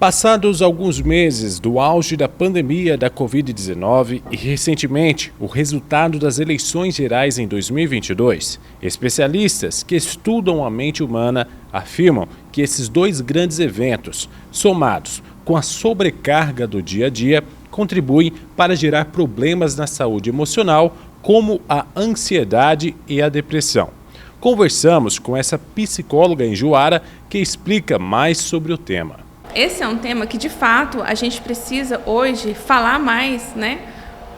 Passados alguns meses do auge da pandemia da Covid-19 e recentemente o resultado das eleições gerais em 2022, especialistas que estudam a mente humana afirmam que esses dois grandes eventos, somados com a sobrecarga do dia a dia, contribuem para gerar problemas na saúde emocional, como a ansiedade e a depressão. Conversamos com essa psicóloga em Juara que explica mais sobre o tema. Esse é um tema que, de fato, a gente precisa hoje falar mais, né?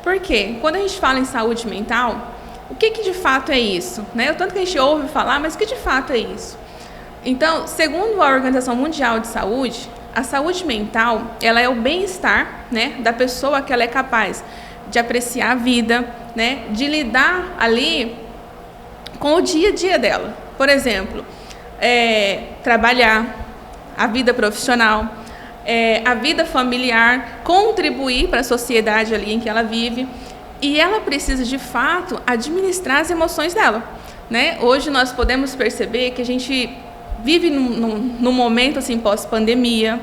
Porque quando a gente fala em saúde mental, o que de fato é isso? Né? O tanto que a gente ouve falar, mas o que de fato é isso? Então, segundo a Organização Mundial de Saúde, a saúde mental, ela é o bem-estar, né, da pessoa que ela é capaz de apreciar a vida, né, de lidar ali com o dia a dia dela. Por exemplo, trabalhar, a vida profissional, a vida familiar, contribuir para a sociedade ali em que ela vive. E ela precisa, de fato, administrar as emoções dela, né? Hoje nós podemos perceber que a gente vive num momento assim, pós-pandemia,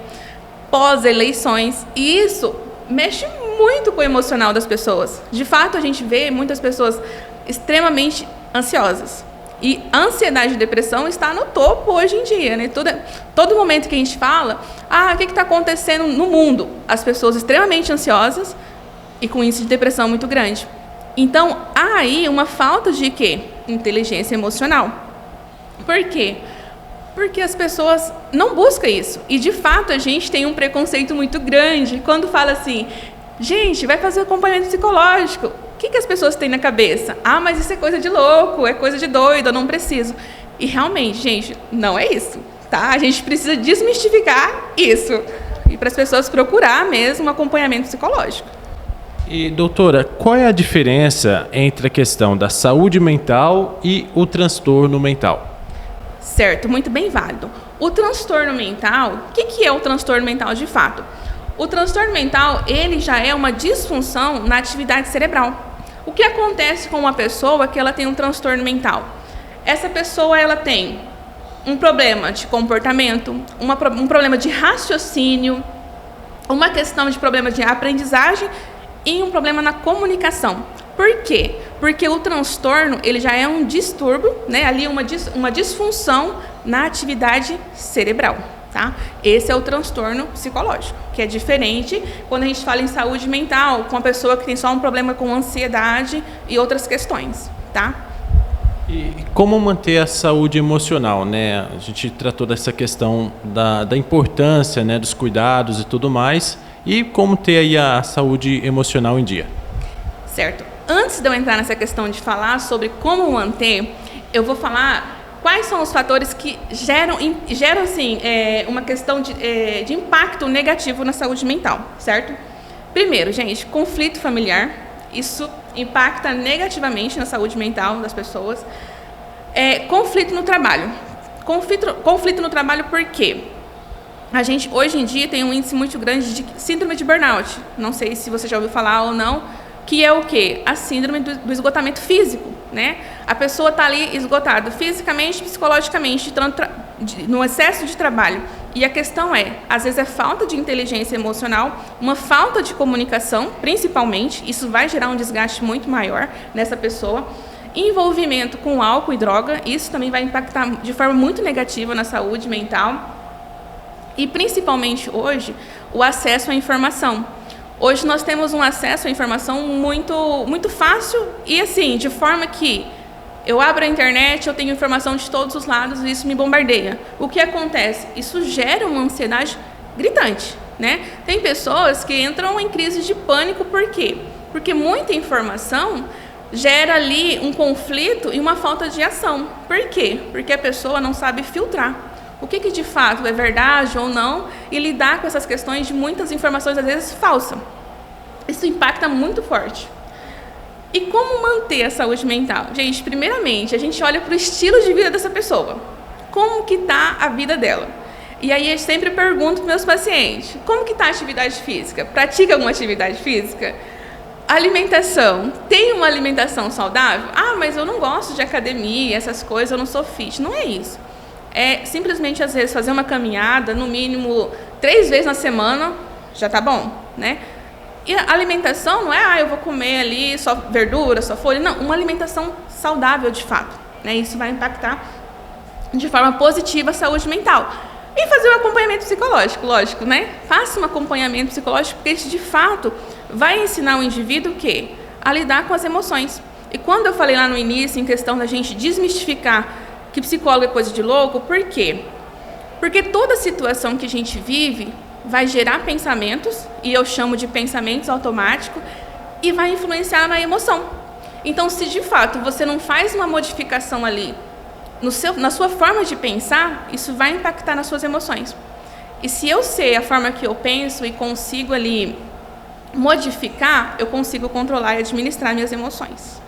pós-eleições, e isso mexe muito com o emocional das pessoas. De fato, a gente vê muitas pessoas extremamente ansiosas. E a ansiedade e depressão está no topo hoje em dia, né? Todo momento que a gente fala, o que está acontecendo no mundo? As pessoas extremamente ansiosas e com índice de depressão muito grande. Então, há aí uma falta de quê? Inteligência emocional. Por quê? Porque as pessoas não buscam isso. E, de fato, a gente tem um preconceito muito grande quando fala assim, gente, vai fazer acompanhamento psicológico. O que as pessoas têm na cabeça? Mas isso é coisa de louco, é coisa de doido, eu não preciso. E realmente, gente, não é isso, tá? A gente precisa desmistificar isso. E para as pessoas procurar mesmo um acompanhamento psicológico. E, doutora, qual é a diferença entre a questão da saúde mental e o transtorno mental? Certo, muito bem válido. O transtorno mental, o que é o transtorno mental de fato? O transtorno mental, ele já é uma disfunção na atividade cerebral. O que acontece com uma pessoa que ela tem um transtorno mental? Essa pessoa ela tem um problema de comportamento, um problema de raciocínio, uma questão de problema de aprendizagem e um problema na comunicação. Por quê? Porque o transtorno ele já é um distúrbio, né? Ali uma disfunção na atividade cerebral. Tá? Esse é o transtorno psicológico, que é diferente quando a gente fala em saúde mental, com uma pessoa que tem só um problema com ansiedade e outras questões. Tá? E como manter a saúde emocional, né? A gente tratou dessa questão da importância, né, dos cuidados e tudo mais, e como ter aí a saúde emocional em dia. Certo. Antes de eu entrar nessa questão de falar sobre como manter, eu vou falar quais são os fatores que geram assim, uma questão de impacto negativo na saúde mental, certo? Primeiro, gente, conflito familiar. Isso impacta negativamente na saúde mental das pessoas. Conflito no trabalho. Conflito no trabalho por quê? A gente, hoje em dia, tem um índice muito grande de síndrome de burnout. Não sei se você já ouviu falar ou não. Que é o quê? A síndrome do esgotamento físico, né? A pessoa está ali esgotada fisicamente, psicologicamente, no excesso de trabalho. E a questão às vezes é falta de inteligência emocional, uma falta de comunicação, principalmente, isso vai gerar um desgaste muito maior nessa pessoa. Envolvimento com álcool e droga, isso também vai impactar de forma muito negativa na saúde mental. E principalmente hoje, o acesso à informação. Hoje nós temos um acesso à informação muito fácil e assim, de forma que eu abro a internet, eu tenho informação de todos os lados e isso me bombardeia. O que acontece? Isso gera uma ansiedade gritante, né? Tem pessoas que entram em crise de pânico, por quê? Porque muita informação gera ali um conflito e uma falta de ação. Por quê? Porque a pessoa não sabe filtrar o que de fato é verdade ou não e lidar com essas questões de muitas informações, às vezes, falsas. Isso impacta muito forte. E como manter a saúde mental? Gente, primeiramente, a gente olha para o estilo de vida dessa pessoa. Como que está a vida dela? E aí eu sempre pergunto para meus pacientes, como que está a atividade física? Pratica alguma atividade física? Alimentação. Tem uma alimentação saudável? Mas eu não gosto de academia, essas coisas, eu não sou fit. Não é isso. É simplesmente, às vezes, fazer uma caminhada, no mínimo 3 vezes na semana já tá bom, né? E a alimentação não é, eu vou comer ali só verdura, só folha. Não, uma alimentação saudável de fato, né? Isso vai impactar de forma positiva a saúde mental. E fazer um acompanhamento psicológico, lógico, né? Faça um acompanhamento psicológico, porque isso de fato vai ensinar o indivíduo o quê? A lidar com as emoções. E quando eu falei lá no início, em questão da gente desmistificar que psicólogo é coisa de louco, por quê? Porque toda situação que a gente vive vai gerar pensamentos, e eu chamo de pensamentos automáticos, e vai influenciar na emoção. Então, se de fato você não faz uma modificação ali na sua forma de pensar, isso vai impactar nas suas emoções. E se eu sei a forma que eu penso e consigo ali modificar, eu consigo controlar e administrar minhas emoções.